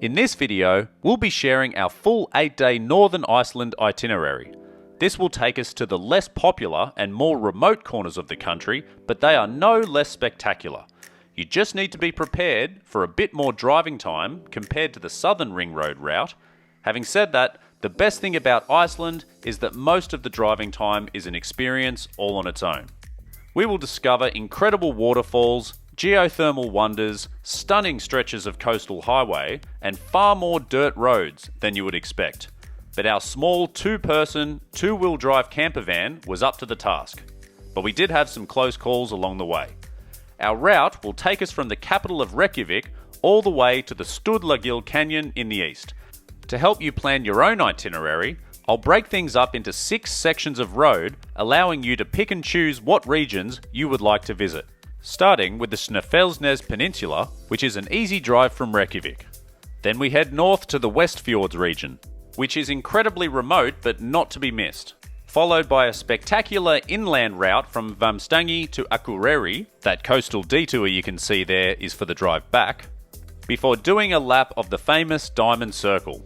In this video, we'll be sharing our full 8-day Northern Iceland itinerary. This will take us to the less popular and more remote corners of the country, but they are no less spectacular. You just need to be prepared for a bit more driving time compared to the Southern Ring Road route. Having said that, the best thing about Iceland is that most of the driving time is an experience all on its own. We will discover incredible waterfalls, geothermal wonders, stunning stretches of coastal highway, and far more dirt roads than you would expect. But our small two-person, two-wheel drive camper van was up to the task. But we did have some close calls along the way. Our route will take us from the capital of Reykjavik all the way to the Studlagil Canyon in the east. To help you plan your own itinerary, I'll break things up into 6 sections of road, allowing you to pick and choose what regions you would like to visit. Starting with the Snaefellsness Peninsula, which is an easy drive from Reykjavik. Then we head north to the Westfjords region, which is incredibly remote but not to be missed. Followed by a spectacular inland route from Hvammstangi to Akureyri. That coastal detour you can see there is for the drive back. Before doing a lap of the famous Diamond Circle.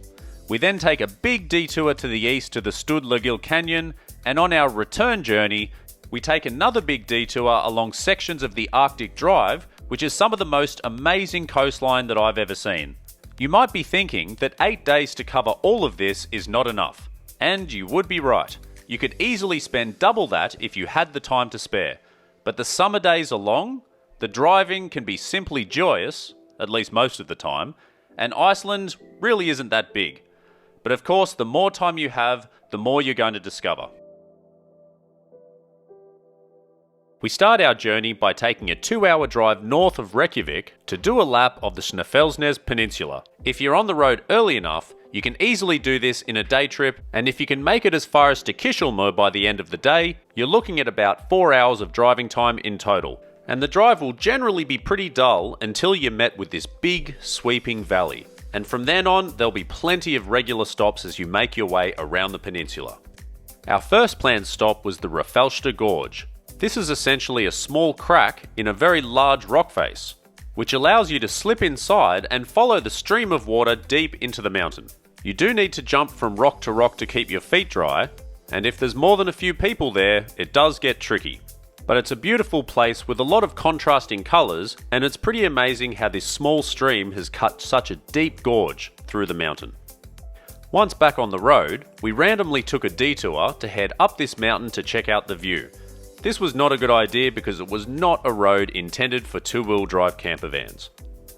We then take a big detour to the east to the Studlagil Canyon, and on our return journey, we take another big detour along sections of the Arctic Drive, which is some of the most amazing coastline that I've ever seen. You might be thinking that 8 days to cover all of this is not enough. And you would be right. You could easily spend double that if you had the time to spare. But the summer days are long, the driving can be simply joyous, at least most of the time, and Iceland really isn't that big. But of course, the more time you have, the more you're going to discover. We start our journey by taking a 2-hour drive north of Reykjavik to do a lap of the Snaefellsness Peninsula. If you're on the road early enough, you can easily do this in a day trip, and if you can make it as far as to Kishelmo by the end of the day, you're looking at about 4 hours of driving time in total. And the drive will generally be pretty dull until you're met with this big, sweeping valley. And from then on, there'll be plenty of regular stops as you make your way around the peninsula. Our first planned stop was the Hrafnsta Gorge. This is essentially a small crack in a very large rock face, which allows you to slip inside and follow the stream of water deep into the mountain. You do need to jump from rock to rock to keep your feet dry, and if there's more than a few people there, it does get tricky. But it's a beautiful place with a lot of contrasting colours, and it's pretty amazing how this small stream has cut such a deep gorge through the mountain. Once back on the road, we randomly took a detour to head up this mountain to check out the view. This was not a good idea because it was not a road intended for two-wheel drive camper vans.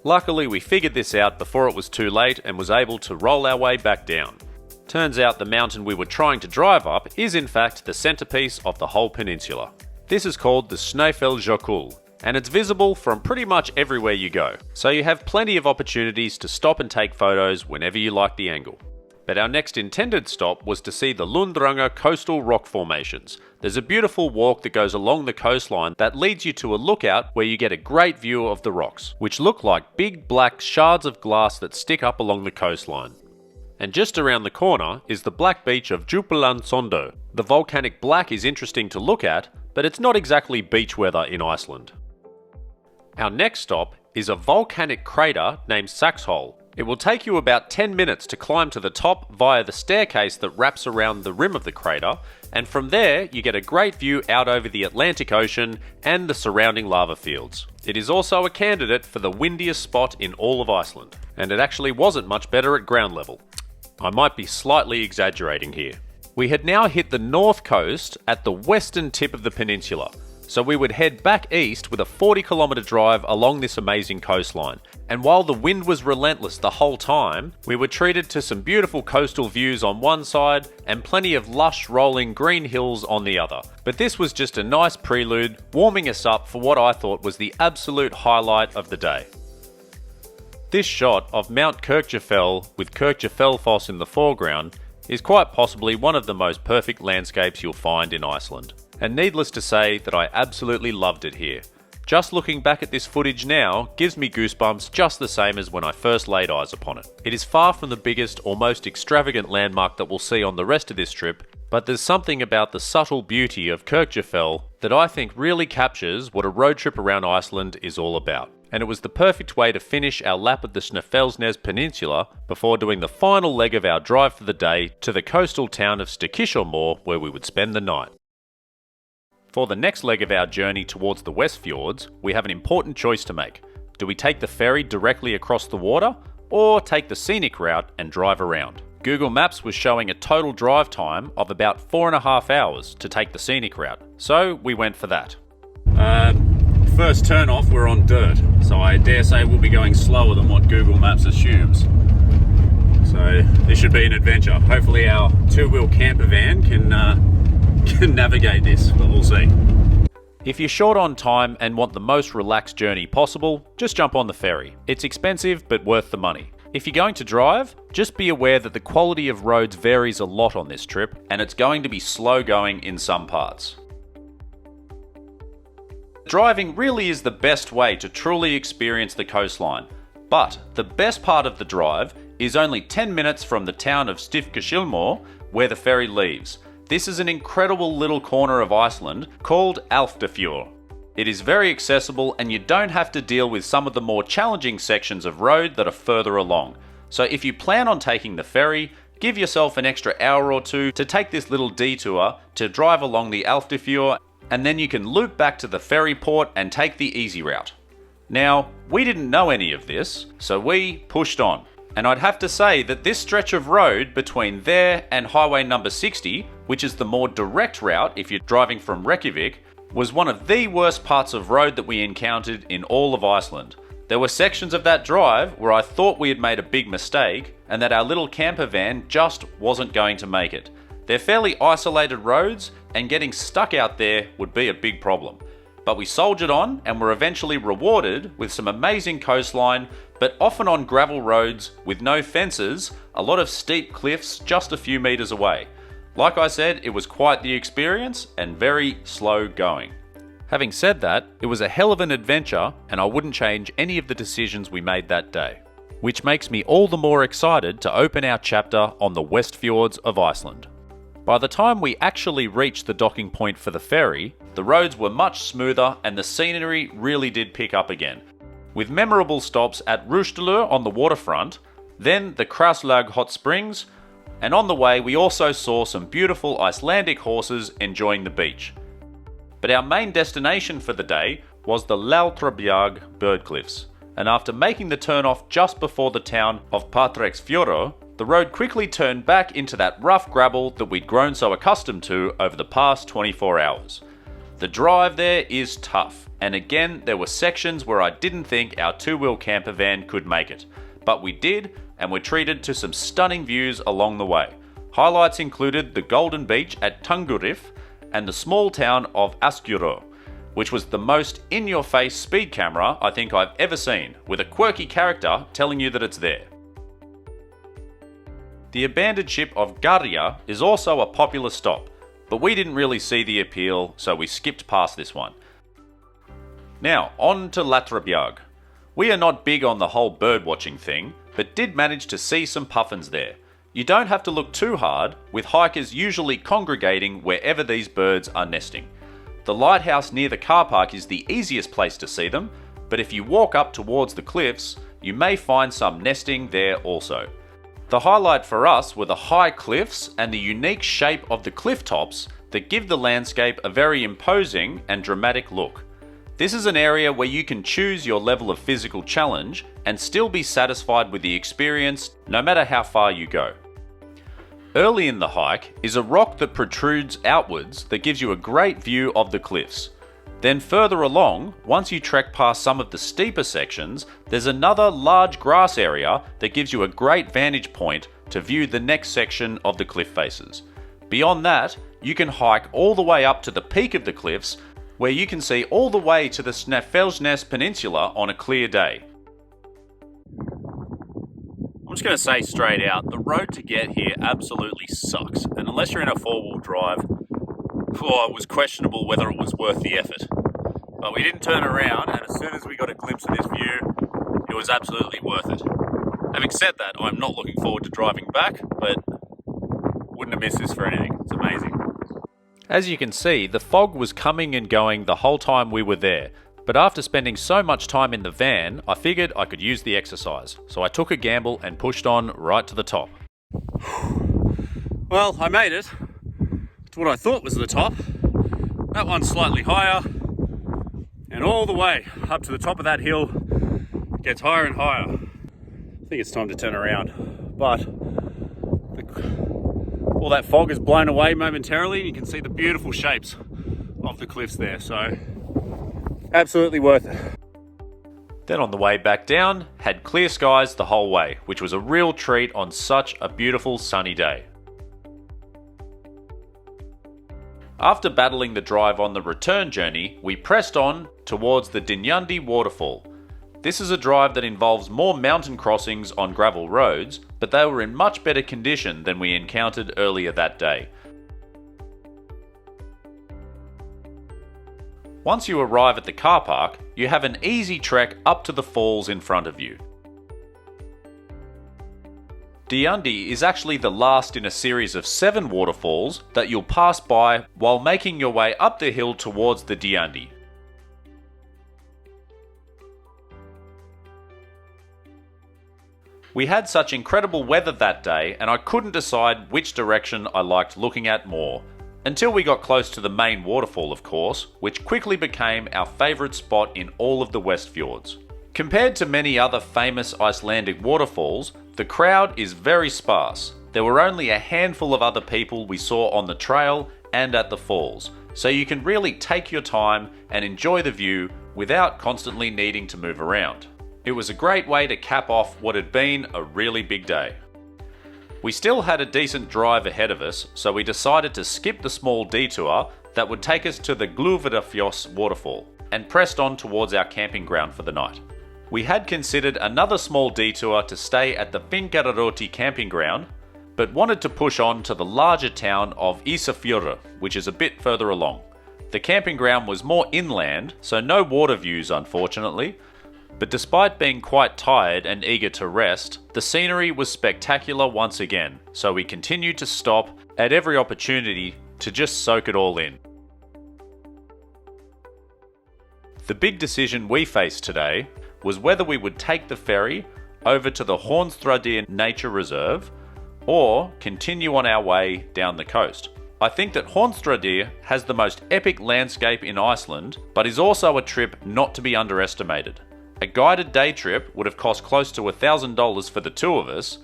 Luckily, we figured this out before it was too late and was able to roll our way back down. Turns out the mountain we were trying to drive up is in fact the centerpiece of the whole peninsula. This is called the Snaefellsness, and it's visible from pretty much everywhere you go, so you have plenty of opportunities to stop and take photos whenever you like the angle. But our next intended stop was to see the Lundranga coastal rock formations. There's a beautiful walk that goes along the coastline that leads you to a lookout where you get a great view of the rocks, which look like big black shards of glass that stick up along the coastline. And just around the corner is the black beach of Djúpallandsondo. The volcanic black is interesting to look at, but it's not exactly beach weather in Iceland. Our next stop is a volcanic crater named Saxhol. It will take you about 10 minutes to climb to the top via the staircase that wraps around the rim of the crater, and from there you get a great view out over the Atlantic Ocean and the surrounding lava fields. It is also a candidate for the windiest spot in all of Iceland, and it actually wasn't much better at ground level. I might be slightly exaggerating here. We had now hit the north coast at the western tip of the peninsula, so we would head back east with a 40-kilometre drive along this amazing coastline. And while the wind was relentless the whole time, we were treated to some beautiful coastal views on one side and plenty of lush rolling green hills on the other. But this was just a nice prelude, warming us up for what I thought was the absolute highlight of the day. This shot of Mount Kirkjafell with Kirkjafellfoss in the foreground is quite possibly one of the most perfect landscapes you'll find in Iceland. And needless to say that I absolutely loved it here. Just looking back at this footage now gives me goosebumps just the same as when I first laid eyes upon it. It is far from the biggest or most extravagant landmark that we'll see on the rest of this trip, but there's something about the subtle beauty of Kirkjafell that I think really captures what a road trip around Iceland is all about. and it was the perfect way to finish our lap of the Snaefellsness Peninsula before doing the final leg of our drive for the day to the coastal town of Studlagil, where we would spend the night. For the next leg of our journey towards the Westfjords, we have an important choice to make. Do we take the ferry directly across the water, or take the scenic route and drive around? Google Maps was showing a total drive time of about 4.5 hours to take the scenic route, so we went for that. First turn off, we're on dirt, so I dare say we'll be going slower than what Google Maps assumes. So this should be an adventure. Hopefully our two-wheel camper van can navigate this, but we'll see. If you're short on time and want the most relaxed journey possible, just jump on the ferry. It's expensive, but worth the money. If you're going to drive, just be aware that the quality of roads varies a lot on this trip, and it's going to be slow going in some parts. Driving really is the best way to truly experience the coastline, but the best part of the drive is only 10 minutes from the town of Studlagil, where the ferry leaves. This is an incredible little corner of Iceland called Alftafjord. It is very accessible and you don't have to deal with some of the more challenging sections of road that are further along. So if you plan on taking the ferry, give yourself an extra hour or two to take this little detour to drive along the Alftafjord, and then you can loop back to the ferry port and take the easy route. Now, we didn't know any of this, so we pushed on. And I'd have to say that this stretch of road between there and highway number 60, which is the more direct route if you're driving from Reykjavik, was one of the worst parts of road that we encountered in all of Iceland. There were sections of that drive where I thought we had made a big mistake and that our little camper van just wasn't going to make it. They're fairly isolated roads and getting stuck out there would be a big problem. But we soldiered on and were eventually rewarded with some amazing coastline, but often on gravel roads with no fences, a lot of steep cliffs just a few meters away. Like I said, it was quite the experience and very slow going. Having said that, it was a hell of an adventure and I wouldn't change any of the decisions we made that day, which makes me all the more excited to open our chapter on the Westfjords of Iceland. By the time we actually reached the docking point for the ferry, the roads were much smoother and the scenery really did pick up again, with memorable stops at Rústalur on the waterfront, then the Krauslag hot springs, and on the way we also saw some beautiful Icelandic horses enjoying the beach. But our main destination for the day was the Lautrabjarg bird cliffs, and after making the turn off just before the town of Patreksfjörður, the road quickly turned back into that rough gravel that we'd grown so accustomed to over the past 24 hours. The drive there is tough, and again there were sections where I didn't think our two-wheel camper van could make it, but we did, and were treated to some stunning views along the way. Highlights included the Golden Beach at Tungurif and the small town of Akureyri, which was the most in-your-face speed camera I think I've ever seen, with a quirky character telling you that it's there. The abandoned ship of Garja is also a popular stop, but we didn't really see the appeal, so we skipped past this one. Now, on to Lautrabjarg. We are not big on the whole bird watching thing, but did manage to see some puffins there. You don't have to look too hard, with hikers usually congregating wherever these birds are nesting. The lighthouse near the car park is the easiest place to see them, but if you walk up towards the cliffs, you may find some nesting there also. The highlight for us were the high cliffs and the unique shape of the cliff tops that give the landscape a very imposing and dramatic look. This is an area where you can choose your level of physical challenge and still be satisfied with the experience no matter how far you go. Early in the hike is a rock that protrudes outwards that gives you a great view of the cliffs. Then further along, once you trek past some of the steeper sections, there's another large grass area that gives you a great vantage point to view the next section of the cliff faces. Beyond that, you can hike all the way up to the peak of the cliffs, where you can see all the way to the Snaefellsness Peninsula on a clear day. I'm just going to say straight out, the road to get here absolutely sucks, and unless you're in a four-wheel drive, it was questionable whether it was worth the effort. But we didn't turn around, and as soon as we got a glimpse of this view, it was absolutely worth it. Having said that, I'm not looking forward to driving back, but wouldn't have missed this for anything. It's amazing. As you can see, the fog was coming and going the whole time we were there, But after spending so much time in the van, I figured I could use the exercise. So I took a gamble and pushed on right to the top. Well, I made it to what I thought was the top. That one's slightly higher, and all the way up to the top of that hill, it gets higher and higher. I think it's time to turn around, but all that fog is blown away momentarily. You can see the beautiful shapes of the cliffs there, so absolutely worth it. Then on the way back down, had clear skies the whole way, which was a real treat on such a beautiful sunny day. After battling the drive on the return journey, we pressed on towards the Dinyandi waterfall. This is a drive that involves more mountain crossings on gravel roads, but they were in much better condition than we encountered earlier that day. Once you arrive at the car park, you have an easy trek up to the falls in front of you. Dinyandi is actually the last in a series of 7 waterfalls that you'll pass by while making your way up the hill towards the Dinyandi. We had such incredible weather that day, and I couldn't decide which direction I liked looking at more. Until we got close to the main waterfall, of course, which quickly became our favourite spot in all of the Westfjords. Compared to many other famous Icelandic waterfalls, the crowd is very sparse. There were only a handful of other people we saw on the trail and at the falls, so you can really take your time and enjoy the view without constantly needing to move around. It was a great way to cap off what had been a really big day. We still had a decent drive ahead of us, so we decided to skip the small detour that would take us to the Gljúfrafjoss waterfall, and pressed on towards our camping ground for the night. We had considered another small detour to stay at the Finkararoti camping ground, but wanted to push on to the larger town of Ísafjörður, which is a bit further along. The camping ground was more inland, so no water views unfortunately, but despite being quite tired and eager to rest, the scenery was spectacular once again, so we continued to stop at every opportunity to just soak it all in. The big decision we faced today was whether we would take the ferry over to the Hvammstangi Nature Reserve or continue on our way down the coast. I think that Hvammstangi has the most epic landscape in Iceland, but is also a trip not to be underestimated. A guided day trip would have cost close to $1,000 for the two of us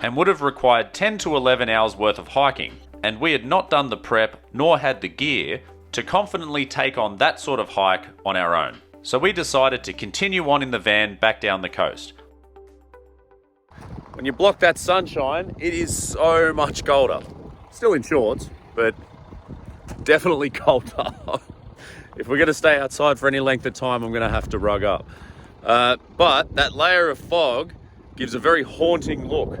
and would have required 10 to 11 hours worth of hiking, and we had not done the prep nor had the gear to confidently take on that sort of hike on our own. So we decided to continue on in the van back down the coast. When you block that sunshine, it is so much colder. Still in shorts, but definitely colder. If we're going to stay outside for any length of time, I'm going to have to rug up. But that layer of fog gives a very haunting look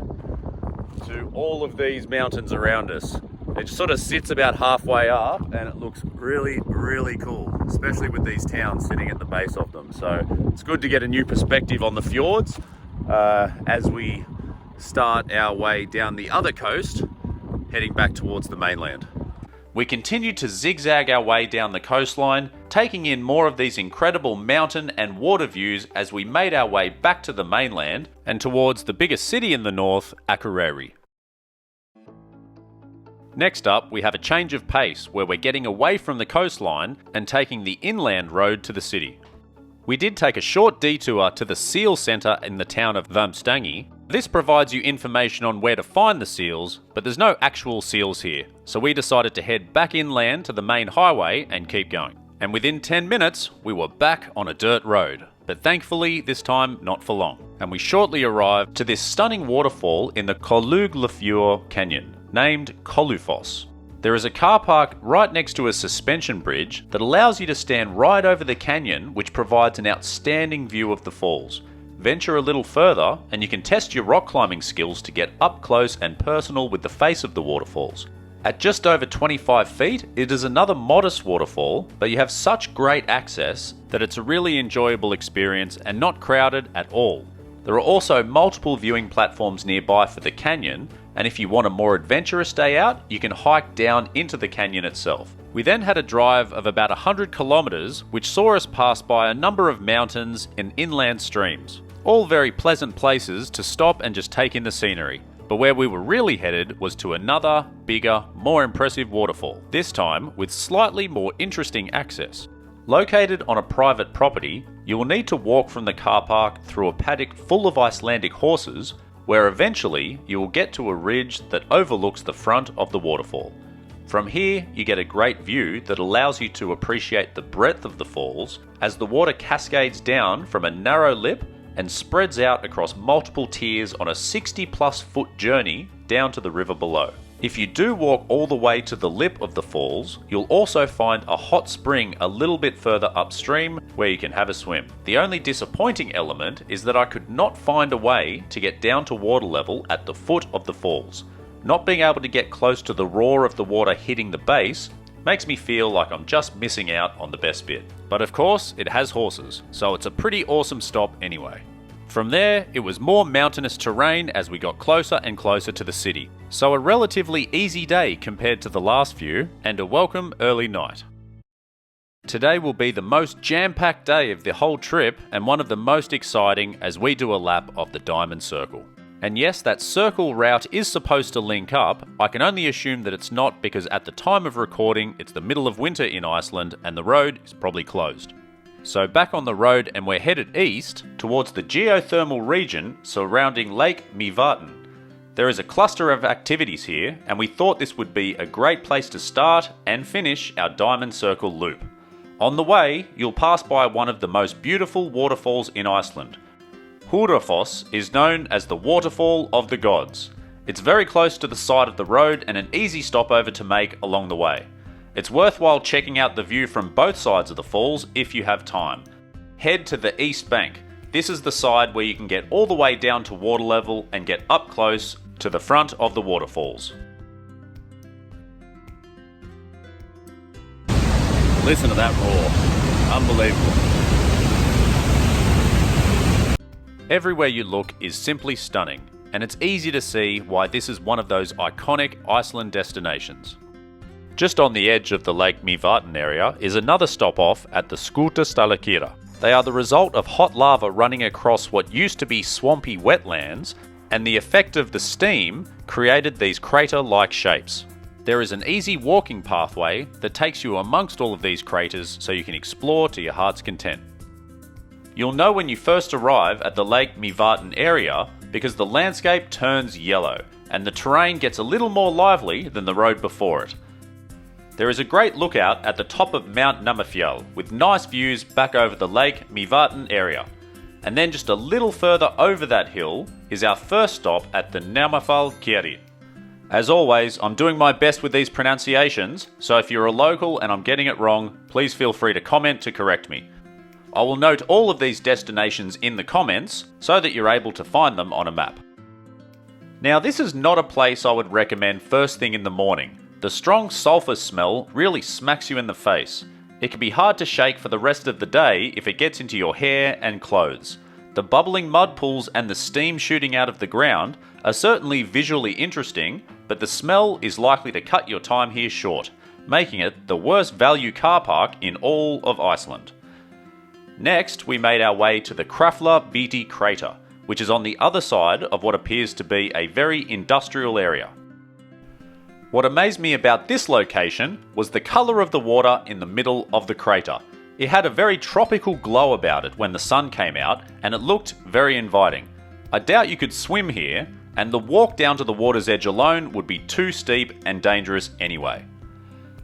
to all of these mountains around us. It just sort of sits about halfway up and it looks really, really cool, especially with these towns sitting at the base of them. So it's good to get a new perspective on the fjords as we start our way down the other coast, heading back towards the mainland. We continued to zigzag our way down the coastline, taking in more of these incredible mountain and water views as we made our way back to the mainland and towards the biggest city in the north, Akureyri. Next up, we have a change of pace where we're getting away from the coastline and taking the inland road to the city. We did take a short detour to the seal centre in the town of Hvammstangi. This provides you information on where to find the seals, but there's no actual seals here, so we decided to head back inland to the main highway and keep going. And within 10 minutes, we were back on a dirt road, but thankfully this time not for long. And we shortly arrived to this stunning waterfall in the Studlagil Canyon, named Kollufoss. There is a car park right next to a suspension bridge that allows you to stand right over the canyon, which provides an outstanding view of the falls. Venture a little further and you can test your rock climbing skills to get up close and personal with the face of the waterfalls. At just over 25 feet, it is another modest waterfall, but you have such great access that it's a really enjoyable experience and not crowded at all. There are also multiple viewing platforms nearby for the canyon, and if you want a more adventurous day out, you can hike down into the canyon itself. We then had a drive of about 100 kilometers, which saw us pass by a number of mountains and inland streams. All very pleasant places to stop and just take in the scenery. But where we were really headed was to another, bigger, more impressive waterfall, this time with slightly more interesting access. Located on a private property, you will need to walk from the car park through a paddock full of Icelandic horses, where eventually you will get to a ridge that overlooks the front of the waterfall. From here, you get a great view that allows you to appreciate the breadth of the falls as the water cascades down from a narrow lip and spreads out across multiple tiers on a 60+ foot journey down to the river below. If you do walk all the way to the lip of the falls, you'll also find a hot spring a little bit further upstream where you can have a swim. The only disappointing element is that I could not find a way to get down to water level at the foot of the falls. Not being able to get close to the roar of the water hitting the base makes me feel like I'm just missing out on the best bit. But of course, it has horses, so it's a pretty awesome stop anyway. From there, it was more mountainous terrain as we got closer and closer to the city. So a relatively easy day compared to the last few, and a welcome early night. Today will be the most jam-packed day of the whole trip and one of the most exciting as we do a lap of the Diamond Circle. And yes, that circle route is supposed to link up. I can only assume that it's not because at the time of recording, it's the middle of winter in Iceland and the road is probably closed. So back on the road and we're headed east towards the geothermal region surrounding Lake Mývatn. There is a cluster of activities here and we thought this would be a great place to start and finish our Diamond Circle loop. On the way, you'll pass by one of the most beautiful waterfalls in Iceland. Húrafoss is known as the Waterfall of the Gods. It's very close to the side of the road and an easy stopover to make along the way. It's worthwhile checking out the view from both sides of the falls if you have time. Head to the east bank. This is the side where you can get all the way down to water level and get up close to the front of the waterfalls. Listen to that roar. Unbelievable. Everywhere you look is simply stunning, and it's easy to see why this is one of those iconic Iceland destinations. Just on the edge of the Lake Mývatn area is another stop-off at the Studlagil. They are the result of hot lava running across what used to be swampy wetlands, and the effect of the steam created these crater-like shapes. There is an easy walking pathway that takes you amongst all of these craters so you can explore to your heart's content. You'll know when you first arrive at the Lake Mývatn area because the landscape turns yellow and the terrain gets a little more lively than the road before it. There is a great lookout at the top of Mount Namafjall with nice views back over the Lake Mývatn area. And then just a little further over that hill is our first stop at the Snaefellsness. As always, I'm doing my best with these pronunciations, so if you're a local and I'm getting it wrong, please feel free to comment to correct me. I will note all of these destinations in the comments so that you're able to find them on a map. Now, this is not a place I would recommend first thing in the morning. The strong sulphur smell really smacks you in the face. It can be hard to shake for the rest of the day if it gets into your hair and clothes. The bubbling mud pools and the steam shooting out of the ground are certainly visually interesting, but the smell is likely to cut your time here short, making it the worst value car park in all of Iceland. Next, we made our way to the Krafla crater, which is on the other side of what appears to be a very industrial area. What amazed me about this location was the colour of the water in the middle of the crater. It had a very tropical glow about it when the sun came out, and it looked very inviting. I doubt you could swim here, and the walk down to the water's edge alone would be too steep and dangerous anyway.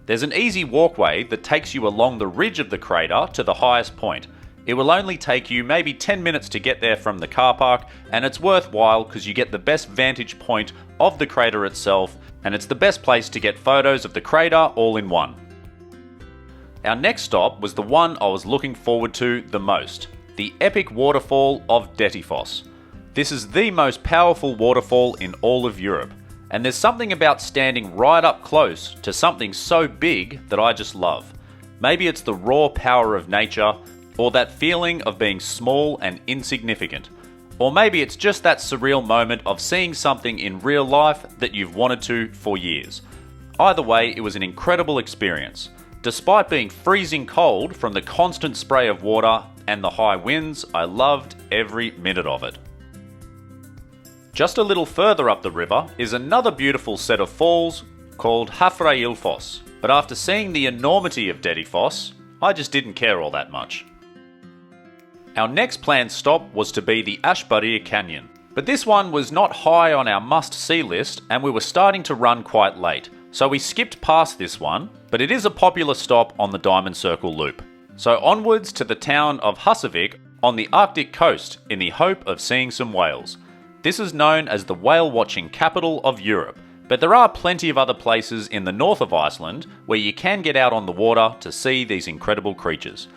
There's an easy walkway that takes you along the ridge of the crater to the highest point. It will only take you maybe 10 minutes to get there from the car park, and it's worthwhile because you get the best vantage point of the crater itself, and it's the best place to get photos of the crater all in one. Our next stop was the one I was looking forward to the most, the epic waterfall of Dettifoss. This is the most powerful waterfall in all of Europe, and there's something about standing right up close to something so big that I just love. Maybe it's the raw power of nature, or that feeling of being small and insignificant. Or maybe it's just that surreal moment of seeing something in real life that you've wanted to for years. Either way, it was an incredible experience. Despite being freezing cold from the constant spray of water and the high winds, I loved every minute of it. Just a little further up the river is another beautiful set of falls called Hvammstangi, but after seeing the enormity of Dettifoss, I just didn't care all that much. Our next planned stop was to be the Itinerary Canyon, but this one was not high on our must-see list and we were starting to run quite late, so we skipped past this one, but it is a popular stop on the Diamond Circle Loop. So onwards to the town of Husavik on the Arctic coast in the hope of seeing some whales. This is known as the whale watching capital of Europe, but there are plenty of other places in the north of Iceland where you can get out on the water to see these incredible creatures.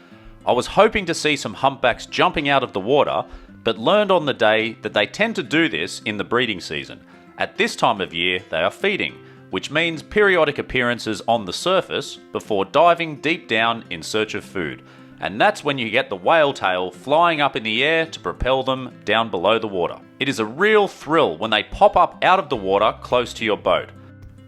I was hoping to see some humpbacks jumping out of the water, but learned on the day that they tend to do this in the breeding season. At this time of year, they are feeding, which means periodic appearances on the surface before diving deep down in search of food. And that's when you get the whale tail flying up in the air to propel them down below the water. It is a real thrill when they pop up out of the water close to your boat.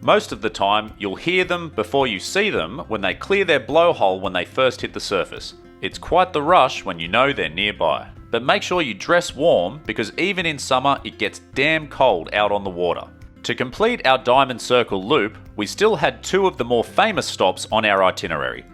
Most of the time, you'll hear them before you see them when they clear their blowhole when they first hit the surface. It's quite the rush when you know they're nearby. But make sure you dress warm because even in summer it gets damn cold out on the water. To complete our Diamond Circle loop, we still had two of the more famous stops on our itinerary.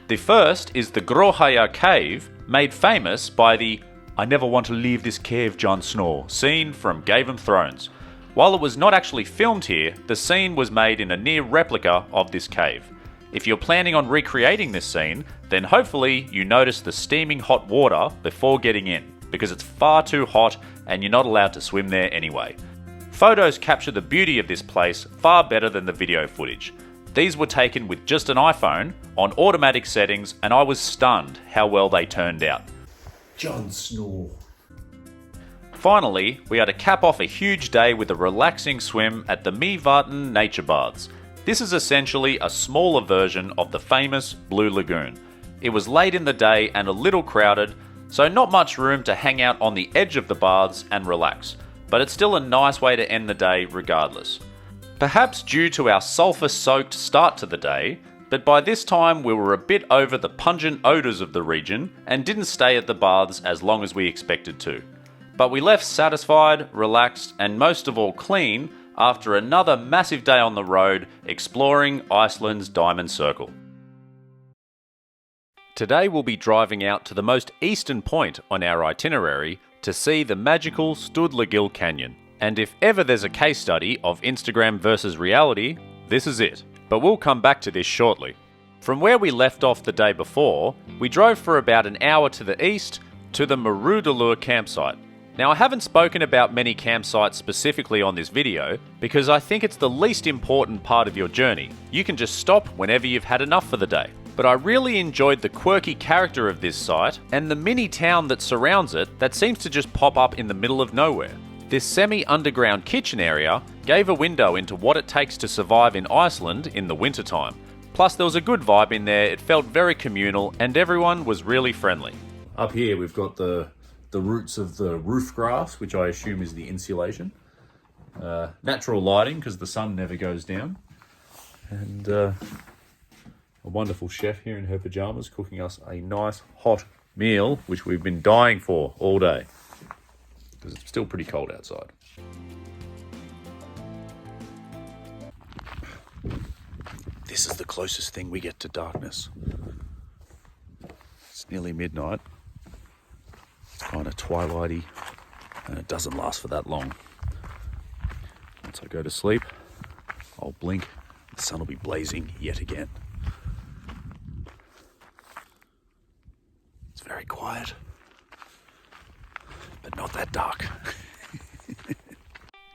The first is the Gróhaya Cave, made famous by the "I never want to leave this cave, Jon Snow" scene from Game of Thrones. While it was not actually filmed here, the scene was made in a near replica of this cave. If you're planning on recreating this scene, then hopefully you notice the steaming hot water before getting in, because it's far too hot and you're not allowed to swim there anyway. Photos capture the beauty of this place far better than the video footage. These were taken with just an iPhone on automatic settings and I was stunned how well they turned out. Jon Snow. Finally, we had to cap off a huge day with a relaxing swim at the Mývatn Nature Baths. This is essentially a smaller version of the famous Blue Lagoon. It was late in the day and a little crowded, so not much room to hang out on the edge of the baths and relax, but it's still a nice way to end the day regardless. Perhaps due to our sulphur-soaked start to the day, but by this time we were a bit over the pungent odours of the region and didn't stay at the baths as long as we expected to. But we left satisfied, relaxed, and most of all clean after another massive day on the road exploring Iceland's Diamond Circle. Today we'll be driving out to the most eastern point on our itinerary to see the magical Studlagil Canyon. And if ever there's a case study of Instagram versus reality, this is it. But we'll come back to this shortly. From where we left off the day before, we drove for about an hour to the east to the Marudalur campsite. Now I haven't spoken about many campsites specifically on this video because I think it's the least important part of your journey. You can just stop whenever you've had enough for the day. But I really enjoyed the quirky character of this site and the mini town that surrounds it that seems to just pop up in the middle of nowhere. This semi-underground kitchen area gave a window into what it takes to survive in Iceland in the wintertime. Plus there was a good vibe in there, it felt very communal and everyone was really friendly. Up here we've got the roots of the roof grass, which I assume is the insulation. Natural lighting because the sun never goes down. And a wonderful chef here in her pajamas cooking us a nice hot meal, which we've been dying for all day because it's still pretty cold outside. This is the closest thing we get to darkness. It's nearly midnight. It's kind of twilighty and it doesn't last for that long. Once I go to sleep, I'll blink, the sun will be blazing yet again. It's very quiet, but not that dark.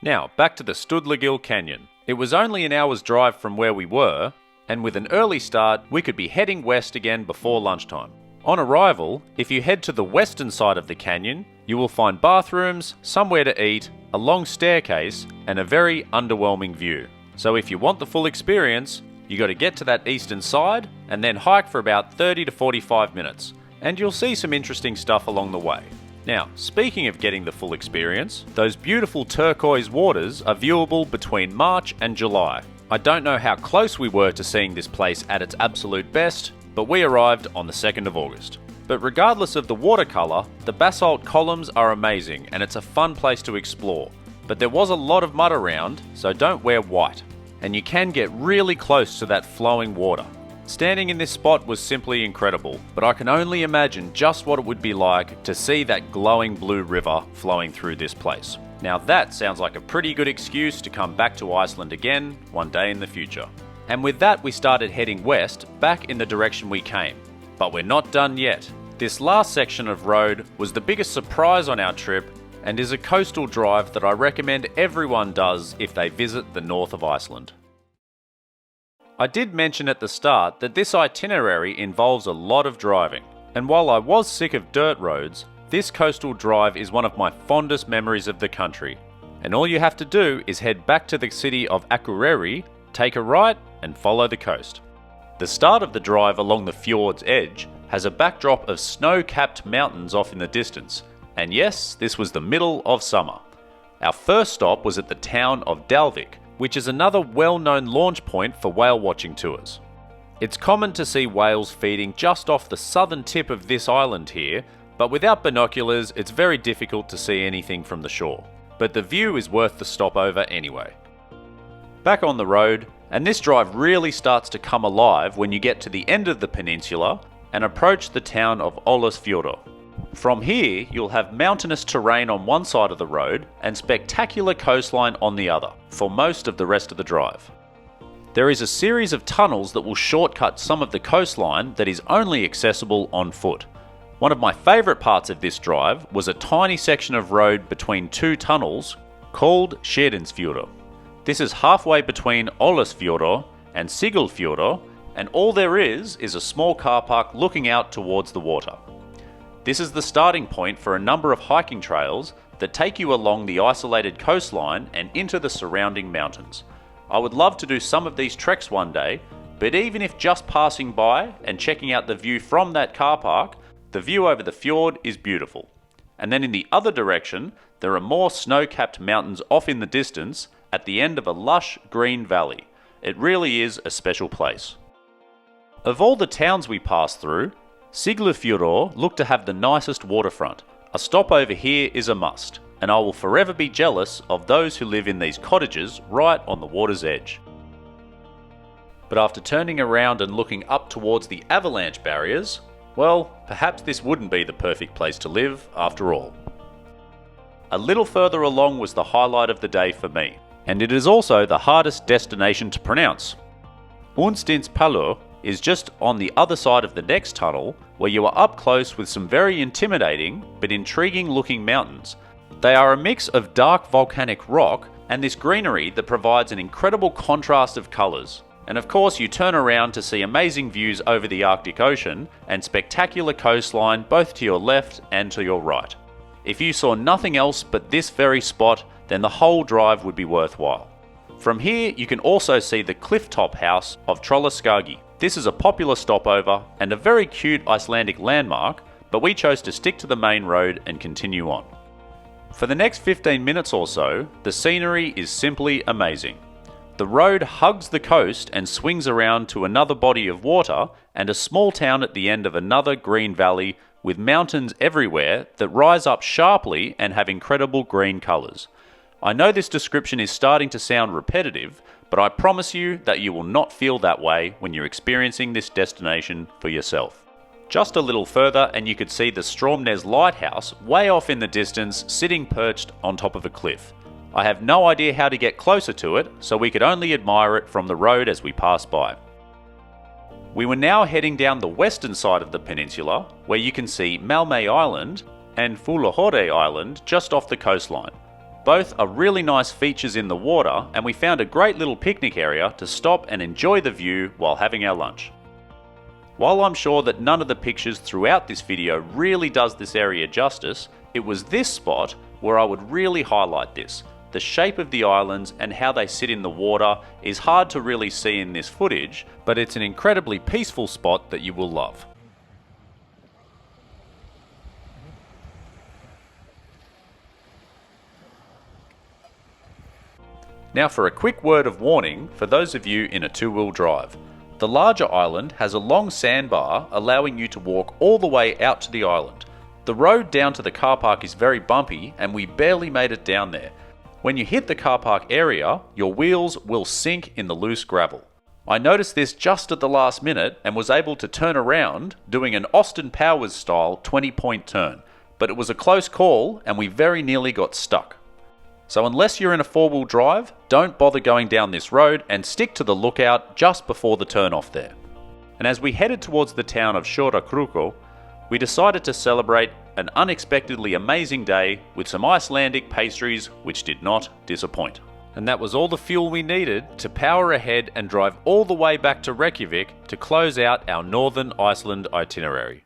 Now, back to the Studlagil Canyon. It was only an hour's drive from where we were, and with an early start, we could be heading west again before lunchtime. On arrival, if you head to the western side of the canyon, you will find bathrooms, somewhere to eat, a long staircase, and a very underwhelming view. So if you want the full experience, you got to get to that eastern side and then hike for about 30 to 45 minutes, and you'll see some interesting stuff along the way. Now, speaking of getting the full experience, those beautiful turquoise waters are viewable between March and July. I don't know how close we were to seeing this place at its absolute best, but we arrived on the 2nd of August. But regardless of the watercolour, the basalt columns are amazing and it's a fun place to explore. But there was a lot of mud around, so don't wear white. And you can get really close to that flowing water. Standing in this spot was simply incredible, but I can only imagine just what it would be like to see that glowing blue river flowing through this place. Now that sounds like a pretty good excuse to come back to Iceland again one day in the future. And with that we started heading west, back in the direction we came. But we're not done yet. This last section of road was the biggest surprise on our trip and is a coastal drive that I recommend everyone does if they visit the north of Iceland. I did mention at the start that this itinerary involves a lot of driving, and while I was sick of dirt roads, this coastal drive is one of my fondest memories of the country. And all you have to do is head back to the city of Akureyri, take a right and follow the coast. The start of the drive along the fjord's edge has a backdrop of snow-capped mountains off in the distance, and yes, this was the middle of summer. Our first stop was at the town of Dalvik, which is another well-known launch point for whale watching tours. It's common to see whales feeding just off the southern tip of this island here, but without binoculars it's very difficult to see anything from the shore. But the view is worth the stopover anyway. Back on the road, and this drive really starts to come alive when you get to the end of the peninsula and approach the town of Westfjords. From here, you'll have mountainous terrain on one side of the road and spectacular coastline on the other, for most of the rest of the drive. There is a series of tunnels that will shortcut some of the coastline that is only accessible on foot. One of my favourite parts of this drive was a tiny section of road between two tunnels called Skjerdensfjordur. This is halfway between Ólafsfjordur and Siglfjordur, and all there is a small car park looking out towards the water. This is the starting point for a number of hiking trails that take you along the isolated coastline and into the surrounding mountains. I would love to do some of these treks one day, but even if just passing by and checking out the view from that car park, the view over the fjord is beautiful. And then in the other direction, there are more snow-capped mountains off in the distance at the end of a lush green valley. It really is a special place. Of all the towns we passed through, Siglfjordur looked to have the nicest waterfront. A stopover here is a must, and I will forever be jealous of those who live in these cottages right on the water's edge. But after turning around and looking up towards the avalanche barriers, well, perhaps this wouldn't be the perfect place to live after all. A little further along was the highlight of the day for me, and it is also the hardest destination to pronounce. Undinspallur is just on the other side of the next tunnel, where you are up close with some very intimidating but intriguing looking mountains. They are a mix of dark volcanic rock and this greenery that provides an incredible contrast of colours. And of course you turn around to see amazing views over the Arctic Ocean and spectacular coastline both to your left and to your right. If you saw nothing else but this very spot, then the whole drive would be worthwhile. From here you can also see the cliff-top house of Studlagil. This is a popular stopover and a very cute Icelandic landmark, but we chose to stick to the main road and continue on. For the next 15 minutes or so, the scenery is simply amazing. The road hugs the coast and swings around to another body of water and a small town at the end of another green valley with mountains everywhere that rise up sharply and have incredible green colours. I know this description is starting to sound repetitive, but I promise you that you will not feel that way when you're experiencing this destination for yourself. Just a little further and you could see the Stromness lighthouse way off in the distance, sitting perched on top of a cliff. I have no idea how to get closer to it, so we could only admire it from the road as we passed by. We were now heading down the western side of the peninsula, where you can see Malmö Island and Fullahorre Island just off the coastline. Both are really nice features in the water, and we found a great little picnic area to stop and enjoy the view while having our lunch. While I'm sure that none of the pictures throughout this video really does this area justice, it was this spot where I would really highlight this. The shape of the islands and how they sit in the water is hard to really see in this footage, but it's an incredibly peaceful spot that you will love. Now for a quick word of warning for those of you in a two-wheel drive. The larger island has a long sandbar allowing you to walk all the way out to the island. The road down to the car park is very bumpy and we barely made it down there. When you hit the car park area, your wheels will sink in the loose gravel. I noticed this just at the last minute and was able to turn around doing an Austin Powers style 20-point turn, but it was a close call and we very nearly got stuck. So unless you're in a four-wheel drive, don't bother going down this road and stick to the lookout just before the turn-off there. And as we headed towards the town of Sjórakruko, we decided to celebrate an unexpectedly amazing day with some Icelandic pastries which did not disappoint. And that was all the fuel we needed to power ahead and drive all the way back to Reykjavik to close out our Northern Iceland itinerary.